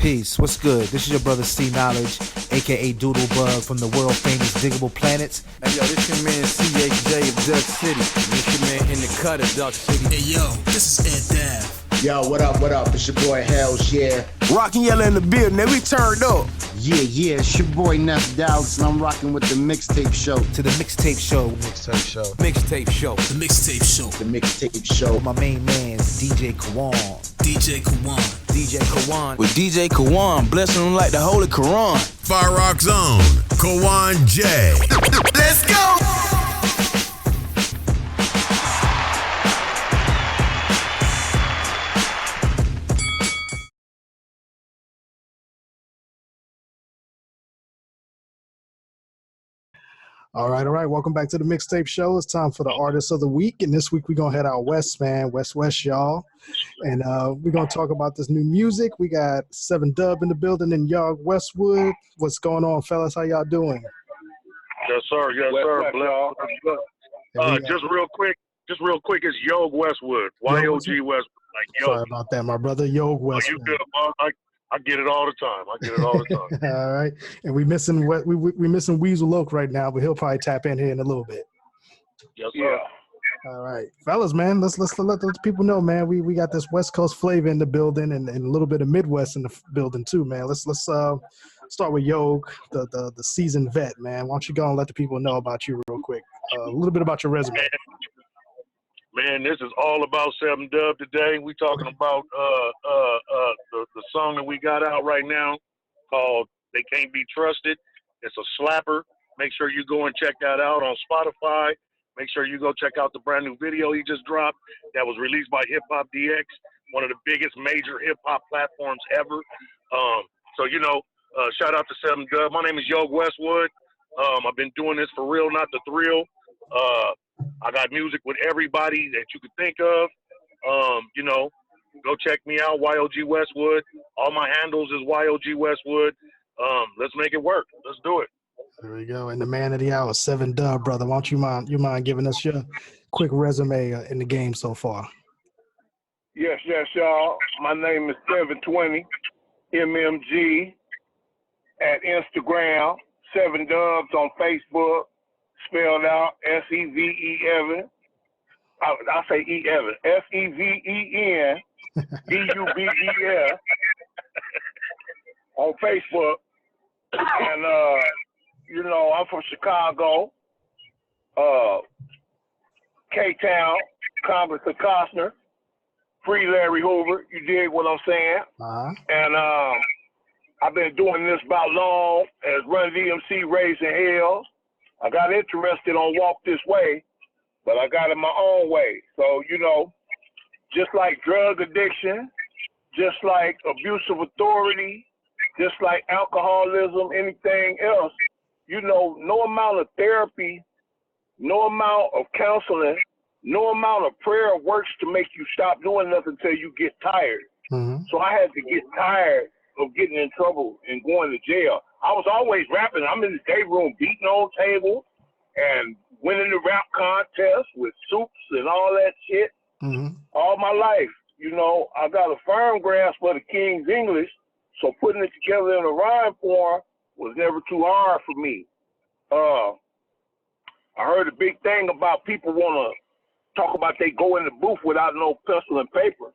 Peace. What's good? This is your brother C Knowledge, aka Doodlebug from the world famous Diggable Planets. Hey yo, this your man CHJ of Duck City. This your man in the cut of Duck City. Hey yo, this is Ed Dav. Yo, what up, what up? It's your boy Hells, yeah. Rockin' Yellow in the building, and we turned up. Yeah, it's your boy Neff Dallas, and I'm rocking with the Mixtape Show. To the Mixtape Show. Mixtape Show. Mixtape Show. The Mixtape Show. The Mixtape Show. My main man's DJ Kawan. DJ Kawan. DJ Kawan. With DJ Kawan, blessing him like the Holy Quran. Fire Rock Zone, Kawan J. Let's go! All right. Welcome back to the Mixtape Show. It's time for the Artist of the Week. And this week we're going to head out west, man. West, y'all. And we're going to talk about this new music. We got 7 Dub in the building in Yog, Westwood. What's going on, fellas? How y'all doing? Yes, sir. Yes, sir. Just real quick, it's Yog Westwood. Y-O-G Westwood. Like, sorry about that, my brother. Yog Westwood. You good, I get it all the time. All right. And we missing Weasel Oak right now, but he'll probably tap in here in a little bit. Yes, sir. All right. Fellas, man, let's let those people know, man. We got this West Coast flavor in the building and a little bit of Midwest in the building too, man. Let's start with Yog, the seasoned vet, man. Why don't you go and let the people know about you real quick? A little bit about your resume. Man, this is all about 7 Dub today. We talking about the song that we got out right now called They Can't Be Trusted. It's a slapper. Make sure you go and check that out on Spotify. Make sure you go check out the brand new video he just dropped that was released by Hip Hop DX, one of the biggest major hip hop platforms ever. Shout out to 7 Dub. My name is Yog Westwood. I've been doing this for real, not the thrill. I got music with everybody that you could think of. Go check me out, YOG Westwood. All my handles is YOG Westwood. Let's make it work. Let's do it. There we go. And the man of the hour, 7 Dub, brother. Why don't you mind giving us your quick resume in the game so far? Yes, y'all. My name is 720 MMG at Instagram. 7 Dubs on Facebook. Spelled out S-E-V-E-Evan. I say E Evan. S-E-V-E-N D-U-B-B-S on Facebook. And I'm from Chicago. K-Town, Congress of Costner, Free Larry Hoover. You dig what I'm saying? Uh-huh. And I've been doing this about long as Run DMC Raising Hell. I got interested on Walk This Way, but I got it my own way. So, just like drug addiction, just like abuse of authority, just like alcoholism, anything else, no amount of therapy, no amount of counseling, no amount of prayer works to make you stop doing nothing until you get tired. Mm-hmm. So I had to get tired of getting in trouble and going to jail. I was always rapping. I'm in the day room beating on tables and winning the rap contest with Soups and all that shit. Mm-hmm. All my life. I got a firm grasp of the King's English, so putting it together in a rhyme form was never too hard for me. I heard a big thing about people want to talk about they go in the booth without no pencil and paper.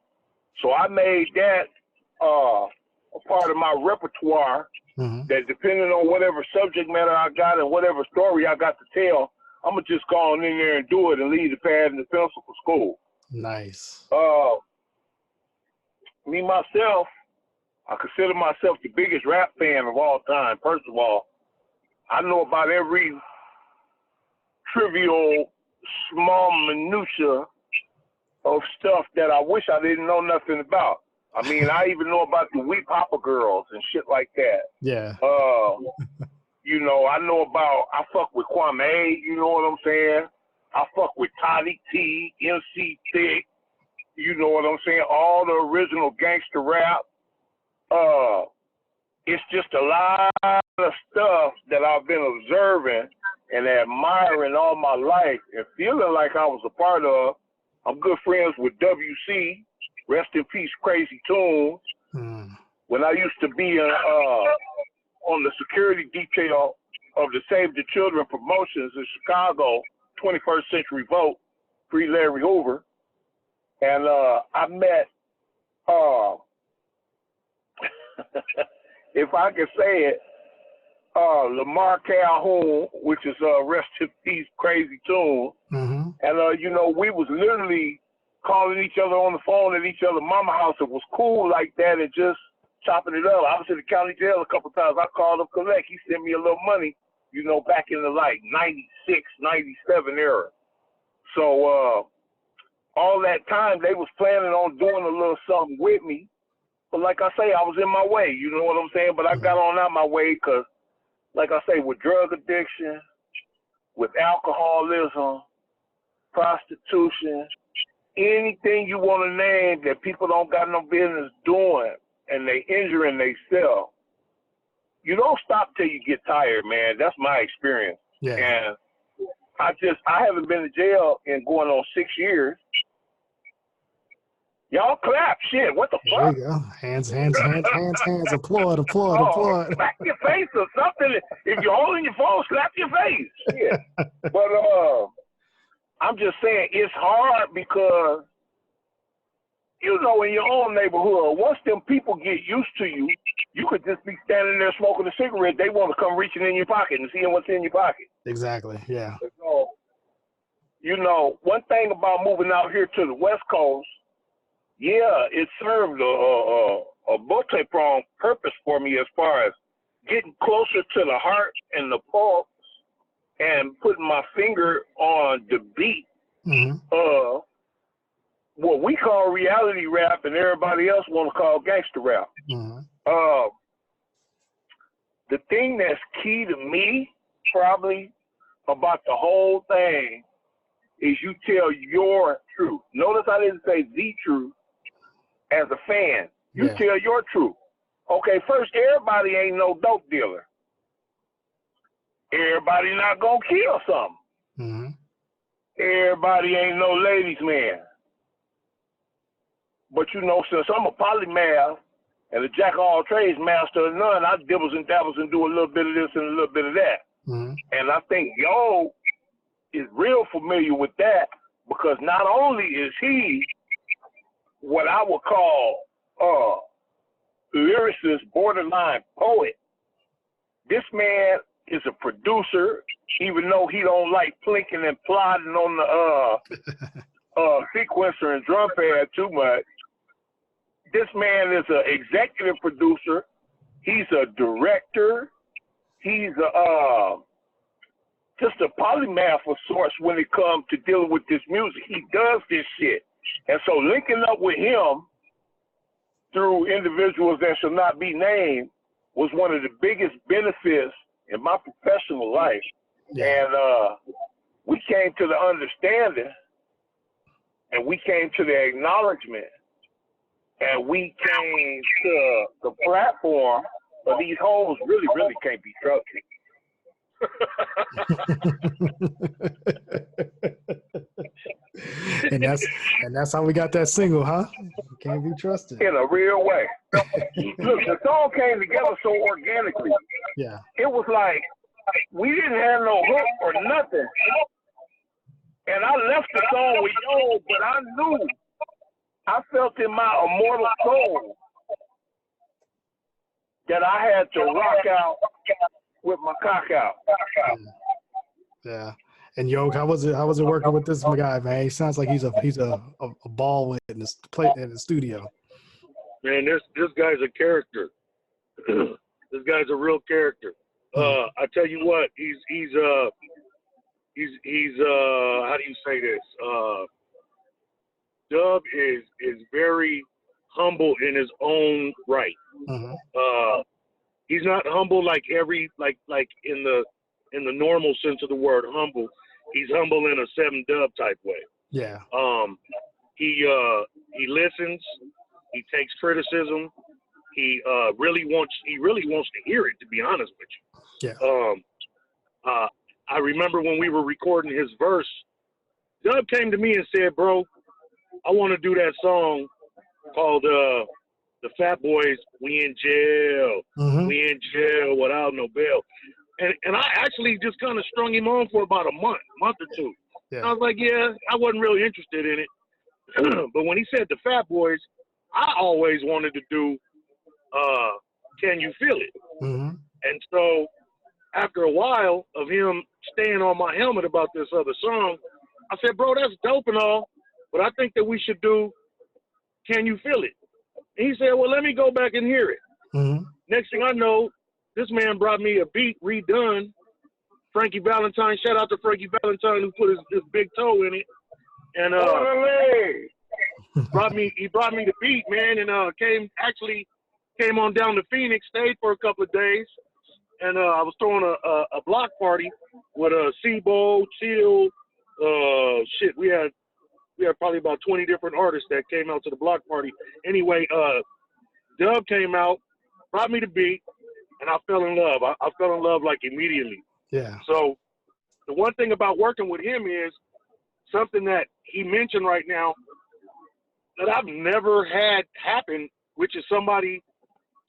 So I made that a part of my repertoire. Mm-hmm. That depending on whatever subject matter I got and whatever story I got to tell, I'm going to just go on in there and do it and leave the pad and the pencil for school. Nice. Me, myself, I consider myself the biggest rap fan of all time. First of all, I know about every trivial, small minutia of stuff that I wish I didn't know nothing about. I mean, I even know about the Wheat Papa girls and shit like that. Yeah. I fuck with Kwame, you know what I'm saying? I fuck with Toddy T, MC Thick, you know what I'm saying? All the original gangster rap. It's just a lot of stuff that I've been observing and admiring all my life and feeling like I was a part of. I'm good friends with WC. Rest in peace, Crazy Tunes. when I used to be on the security detail of the Save the Children promotions in Chicago, 21st Century Vote, Free Larry Hoover. And I met, if I can say it, Lamar Calhoun, which is rest in peace, Crazy Tune. Mm-hmm. And, you know, we was literally calling each other on the phone at each other's mama house. It was cool like that and just chopping it up. I was in the county jail a couple times. I called him collect. He sent me a little money, you know, back in the like 96, 97 era. So all that time they was planning on doing a little something with me. But like I say, I was in my way. You know what I'm saying? But I got on out my way because, like I say, with drug addiction, with alcoholism, prostitution, anything you want to name that people don't got no business doing and they injuring themselves, you don't stop till you get tired, man. That's my experience. Yeah. And I haven't been to jail in going on 6 years. Y'all clap, shit. What the There fuck? you go. Hands. Applaud. Slap your face or something. If you're holding your phone, slap your face. Shit. But I'm just saying it's hard because, you know, in your own neighborhood, once them people get used to you, you could just be standing there smoking a cigarette. They want to come reaching in your pocket and seeing what's in your pocket. Exactly. Yeah. So, you know, one thing about moving out here to the West Coast, yeah, it served a multi-pronged purpose for me as far as getting closer to the heart and the pulse and putting my finger on the beat of what we call reality rap and everybody else want to call gangster rap. The thing that's key to me probably about the whole thing is you tell your truth. Notice I didn't say the truth. As a fan, you tell your truth. Okay, first, everybody ain't no dope dealer. Everybody not gonna kill something. Everybody ain't no ladies' man. But you know, since I'm a polymath and a jack of all trades, master of none, I dibbles and dabbles and do a little bit of this and a little bit of that. And I think Yo is real familiar with that because not only is he what I would call lyricist, borderline poet. This man is a producer, even though he don't like plinking and plodding on the sequencer and drum pad too much. This man is an executive producer. He's a director. He's just a polymath of sorts when it comes to dealing with this music. He does this shit. And so linking up with him through individuals that shall not be named was one of the biggest benefits in my professional life. And we came to the understanding and we came to the acknowledgement and we came to the platform of these hoes really can't be trusted. and that's how we got that single, huh? Can't be trusted. In a real way. Look, the song came together so organically. Yeah. It was like we didn't have no hook or nothing. And I left the song with Yo, but I knew, I felt in my immortal soul that I had to rock out with my cock out. Yeah. And Yo, how was it working with this guy, man? He sounds like he's a ball in the studio. Man, this guy's a character. This guy's a real character. I tell you what, he's how do you say this? Dub is very humble in his own right. He's not humble like in the normal sense of the word humble. He's humble in a 7 Dub type way. Yeah. He listens. He takes criticism. He really wants to hear it, to be honest with you. Yeah. I remember when we were recording his verse, Dub came to me and said, "Bro, I want to do that song called The the Fat Boys, we in jail. Mm-hmm. We in jail without no bail. And I actually just kind of strung him on for about a month or two. Yeah. I was like, yeah, I wasn't really interested in it. But when he said the Fat Boys, I always wanted to do Can You Feel It? Mm-hmm. And so after a while of him staying on my helmet about this other song, I said, bro, that's dope and all, but I think that we should do Can You Feel It? And he said, well, let me go back and hear it. Mm-hmm. Next thing I know, this man brought me a beat redone. Frankie Valentine, shout out to Frankie Valentine who put his big toe in it. And he brought me the beat, man, and came on down to Phoenix, stayed for a couple of days. And I was throwing a block party with Sebo, Chill, we had probably about 20 different artists that came out to the block party. Anyway, Dub came out, brought me the beat, and I fell in love. I fell in love like immediately. Yeah. So the one thing about working with him is something that he mentioned right now that I've never had happen, which is somebody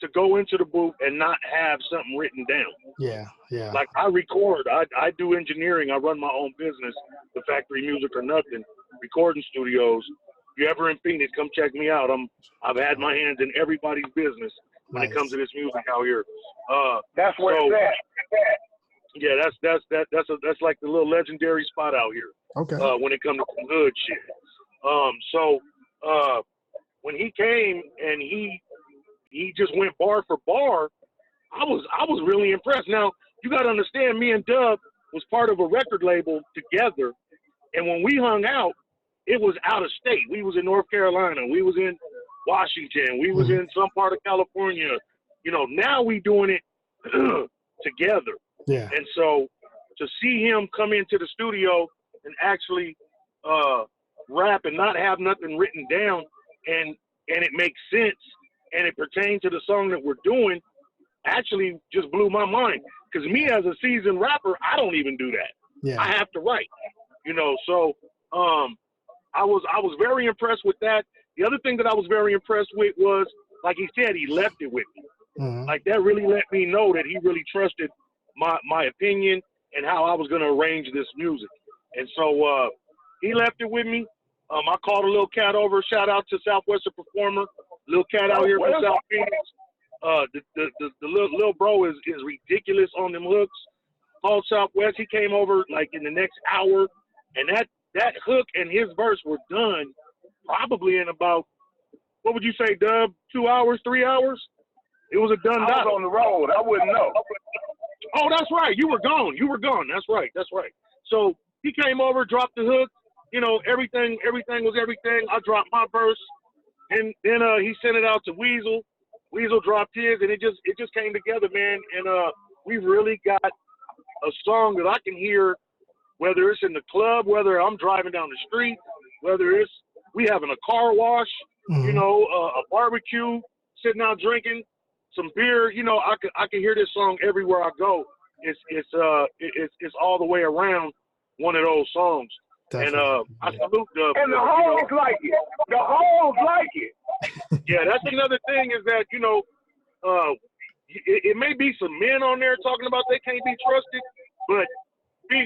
to go into the booth and not have something written down. Yeah, yeah. Like I record, I do engineering, I run my own business, the Factory Music or Nothing, recording studios. If you're ever in Phoenix, come check me out. I've had my hands in everybody's business when it comes to this music out here. That's where it's at. Yeah, that's like the little legendary spot out here. Okay. When it comes to some hood shit. So when he came and he just went bar for bar, I was really impressed. Now you got to understand, me and Dub was part of a record label together, and when we hung out, it was out of state. We was in North Carolina, we was in Washington, we was in some part of California. You know, now we doing it together. Yeah. And so to see him come into the studio and actually rap and not have nothing written down, and it makes sense, and it pertains to the song that we're doing, actually just blew my mind. Because me as a seasoned rapper, I don't even do that. Yeah. I have to write, you know. So I was very impressed with that. The other thing that I was very impressed with was, like he said, he left it with me. Mm-hmm. Like that really let me know that he really trusted my opinion and how I was going to arrange this music. And so he left it with me. I called a little cat over. Shout out to Southwestern Performer. Little cat out here from South Phoenix. The little bro is ridiculous on them hooks. Called Southwest. He came over like in the next hour, and that hook and his verse were done probably in about, what would you say, Dub? 2 hours, 3 hours? It was a done. I was on the road. I wouldn't know. Oh, that's right. You were gone. That's right. So he came over, dropped the hook. You know, everything was everything. I dropped my verse, and then he sent it out to Weasel. Weasel dropped his, and it just came together, man. And we really got a song that I can hear, whether it's in the club, whether I'm driving down the street, whether it's we having a car wash, you know, a barbecue, sitting out drinking some beer. You know, I can hear this song everywhere I go. It's all the way around one of those songs. Definitely. And I salute the. And the hoes like it. The hoes like it. Yeah, that's another thing is that, you know, it may be some men on there talking about they can't be trusted, but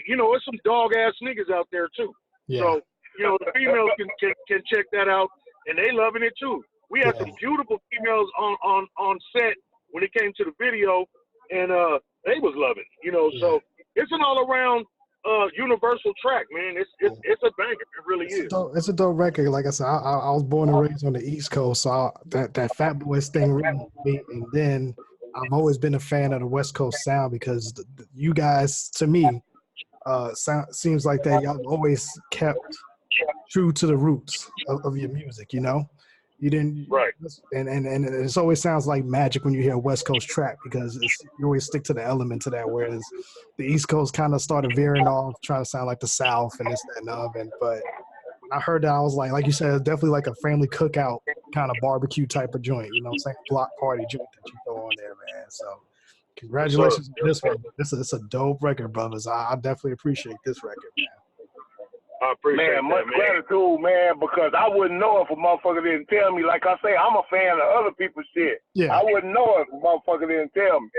you know, there's some dog ass niggas out there too. Yeah. So, you know, the females can check that out, and they loving it too. We had some beautiful females on set when it came to the video, and they was loving it, you know. So it's an all around universal track, man. It's a banger. It really is. It's a dope record. Like I said, I was born and raised on the East Coast, so that Fat Boys thing really hit me. And then I've always been a fan of the West Coast sound because you guys, to me, seems like that y'all always kept true to the roots of your music. You know, you didn't right. And it always sounds like magic when you hear a West Coast track because you always stick to the element to that. Whereas the East Coast kind of started veering off, trying to sound like the South and this, that, and the other. But when I heard that, I was like you said, it's definitely like a family cookout kind of barbecue type of joint. You know what I'm saying? Block party joint that you throw on there, man. So congratulations on this one. It's a dope record, brothers. I definitely appreciate this record, man. I appreciate Man, much that, man. gratitude, man, because I wouldn't know if a motherfucker didn't tell me. Like I say, I'm a fan of other people's shit. Yeah. I wouldn't know if a motherfucker didn't tell me.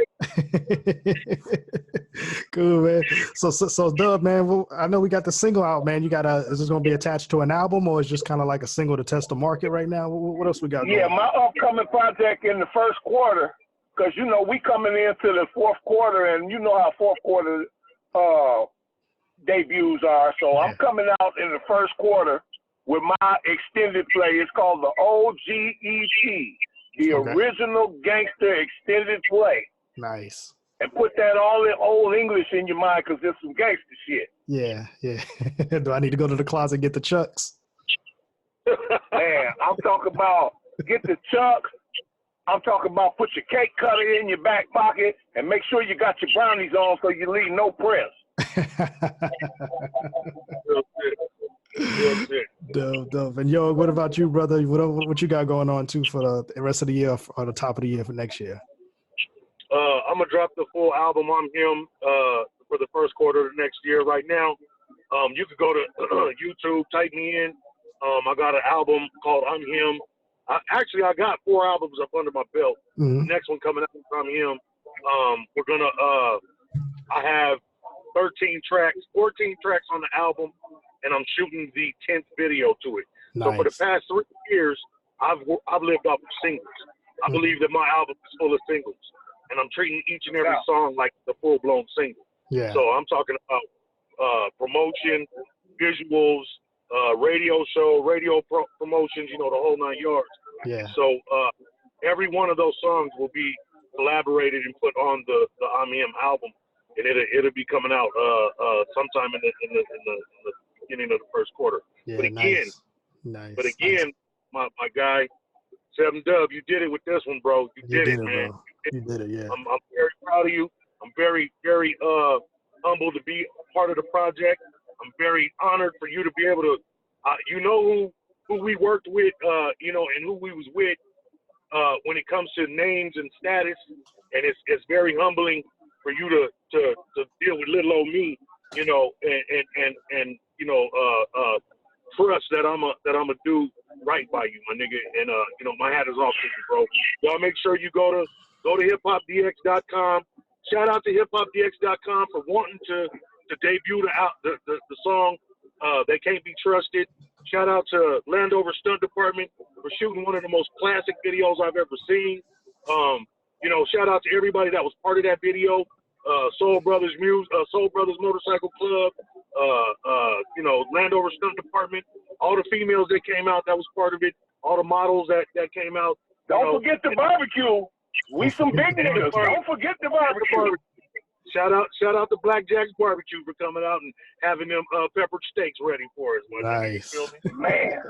Cool, man. So Dub, man, well, I know we got the single out, man. Is this going to be attached to an album, or is just kind of like a single to test the market right now? What else we got going? Yeah, my upcoming project in the first quarter, because, you know, we coming into the fourth quarter, and you know how fourth quarter debuts are. So I'm coming out in the first quarter with my extended play. It's called the OGEP, the Original Gangster Extended Play. Nice. And put that all in old English in your mind, because there's some gangster shit. Yeah. Do I need to go to the closet and get the chucks? Man, I'm talking about get the chucks. I'm talking about put your cake cutter in your back pocket and make sure you got your brownies on so you leave no prints. Dope. And yo, what about you, brother? What you got going on too for the rest of the year or the top of the year for next year? I'm gonna drop the full album on him for the first quarter of next year. Right now, you could go to YouTube, type me in. I got an album called I'm Him. I got 4 albums up under my belt. Mm-hmm. The next one coming out is I'm Him. We're gonna. I have 13 tracks, 14 tracks on the album, and I'm shooting the 10th video to it. Nice. So for the past 3 years, I've lived off of singles. I believe that my album is full of singles, and I'm treating each and every song like the full-blown single. Yeah. So I'm talking about promotion, visuals, radio show, radio promotions, you know, the whole 9 yards. Yeah. So every one of those songs will be collaborated and put on the I'm Him album, and it'll be coming out sometime in the beginning of the first quarter. Yeah, but again, my guy, 7 Dub, you did it with this one, bro. You did it, man. Bro. You did it, yeah. I'm very proud of you. I'm very, very humbled to be part of the project. I'm very honored for you to be able to, you know who we worked with, you know, and who we was with when it comes to names and status, and it's very humbling for you to deal with little old me, you know, and you know, trust that I'm a do right by you, my nigga, and you know, my hat is off to you, bro. Y'all make sure you go to hiphopdx.com. Shout out to hiphopdx.com for wanting to debut the song They Can't Be Trusted. Shout out to Landover Stunt Department for shooting one of the most classic videos I've ever seen. You know, shout out to everybody that was part of that video. Soul Brothers Motorcycle Club, you know, Landover Stunt Department, all the females that came out that was part of it, all the models that came out. Don't forget the barbecue. We some big niggas. Don't forget the barbecue. Shout out to Black Jack's Barbecue for coming out and having them peppered steaks ready for us. Nice. Man.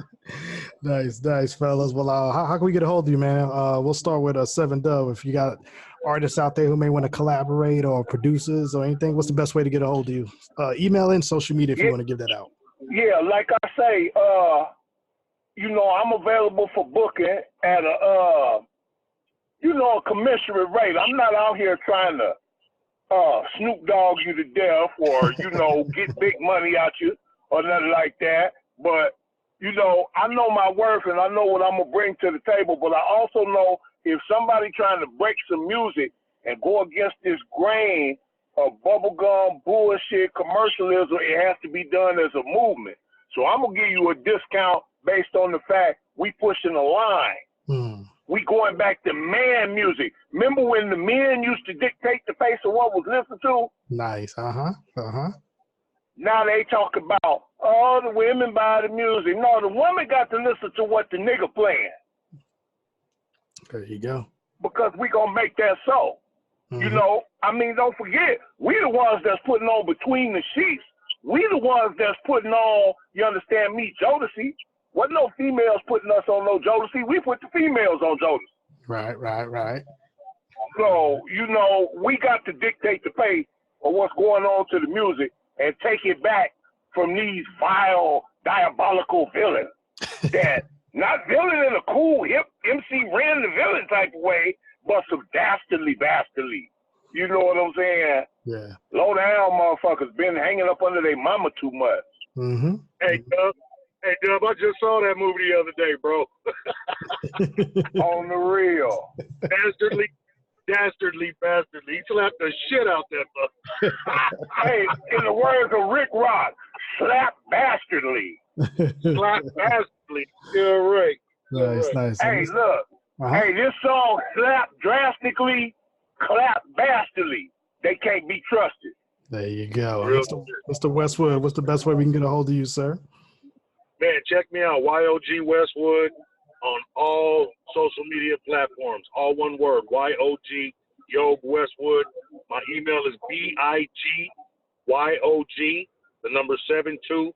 Nice, fellas. Well, how can we get a hold of you, man? We'll start with 7 Dub. If you got artists out there who may want to collaborate or producers or anything, what's the best way to get a hold of you? Email and social media if you want to give that out. Yeah, like I say, you know, I'm available for booking at a commensurate rate. I'm not out here trying to Snoop Dogg you to death or, you know, get big money out you or nothing like that. But, you know, I know my worth and I know what I'm going to bring to the table. But I also know if somebody trying to break some music and go against this grain of bubblegum bullshit commercialism, it has to be done as a movement. So I'm going to give you a discount based on the fact we pushing a line. We going back to man music. Remember when the men used to dictate the face of what was listened to? Nice. Now they talk about, oh, the women buy the music. No, the woman got to listen to what the nigga playing. There you go. Because we gonna make that so. You know, I mean, don't forget, we the ones that's putting on Between the Sheets. We the ones that's putting on, you understand me, Jodeci. Wasn't no females putting us on no Jodeci. We put the females on Jodeci. Right. So, you know, we got to dictate the pace of what's going on to the music and take it back from these vile, diabolical villains that not villain in a cool, hip, MC Ren the villain type of way, but some dastardly. You know what I'm saying? Yeah. Low down motherfuckers been hanging up under their mama too much. Mm-hmm. Hey, Dub. Hey, Dub, I just saw that movie the other day, bro. On the real. Dastardly. He slapped the shit out that mother. Hey, in the words of Rick Rock, slap bastardly. Slap dastardly. You're right. Nice. Hey, look. Hey, this song, slap drastically, clap bastardly. They can't be trusted. There you go. Mr. Westwood, what's the best way we can get a hold of you, sir? Man, check me out, YOG Westwood, on all social media platforms. All one word, YOG, Yog Westwood. My email is BIGYOG, the number 72,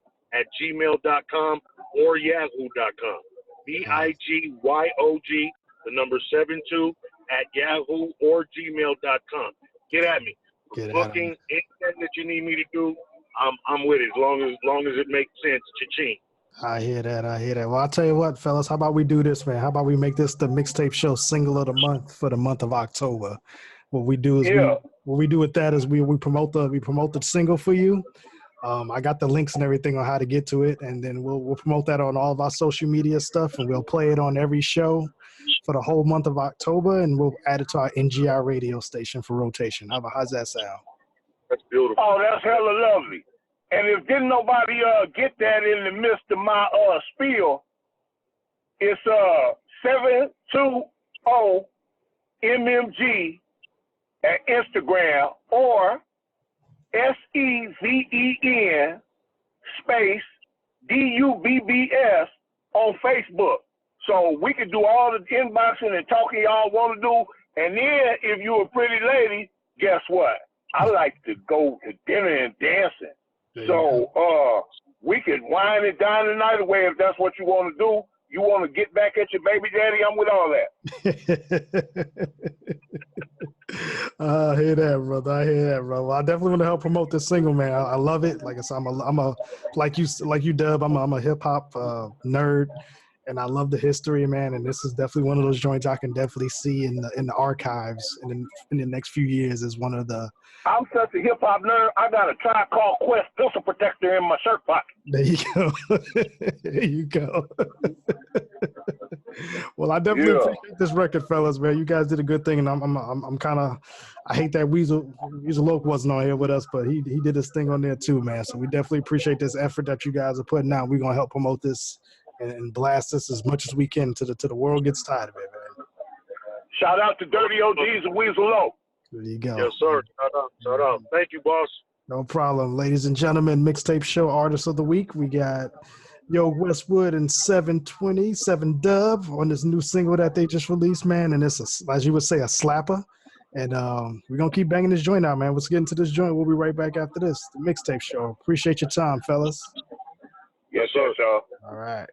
@gmail.com or yahoo.com. BIGYOG, the number 72, @yahoo or gmail.com. Get at me. Booking, anything that you need me to do, I'm with it, as long as it makes sense. Cha-ching. I hear that. Well, I'll tell you what, fellas, how about we do this, man? How about we make this the mixtape show single of the month for the month of October? What we do is what we do with that is we promote the single for you. I got the links and everything on how to get to it, and then we'll promote that on all of our social media stuff, and we'll play it on every show for the whole month of October, and we'll add it to our NGI radio station for rotation. How's that sound? That's beautiful. Oh, that's hella lovely. And if didn't nobody get that in the midst of my spiel, it's 720MMG at Instagram or SEVEN space DUBBS on Facebook. So we can do all the inboxing and talking y'all want to do. And then if you're a pretty lady, guess what? I like to go to dinner and dancing. So we could wine and dine the night away if that's what you want to do. You want to get back at your baby daddy, I'm with all that. I hear that, brother. Well, I definitely want to help promote this single, man. I love it. Like I said, I'm a like you, Dub. I'm a hip hop nerd, and I love the history, man. And this is definitely one of those joints I can definitely see in the archives in the next few years as one of the. I'm such a hip hop nerd. I got a Tribe Called Quest pistol protector in my shirt pocket. There you go. There you go. Well, I definitely appreciate this record, fellas, man. You guys did a good thing, and I'm kind of. I hate that Weasel Loke wasn't on here with us, but he did his thing on there too, man. So we definitely appreciate this effort that you guys are putting out. We're gonna help promote this and blast this as much as we can to the world gets tired of it, man. Shout out to Dirty OGs and Weasel Loke. There you go. Yes, sir. Shout out. Thank you, boss. No problem. Ladies and gentlemen, Mixtape Show Artist of the Week. We got Yo Westwood and 720, 7 Dub on this new single that they just released, man. And it's, as you would say, a slapper. And we're going to keep banging this joint out, man. Let's get into this joint. We'll be right back after this. The Mixtape Show. Appreciate your time, fellas. Yes, sir. All right.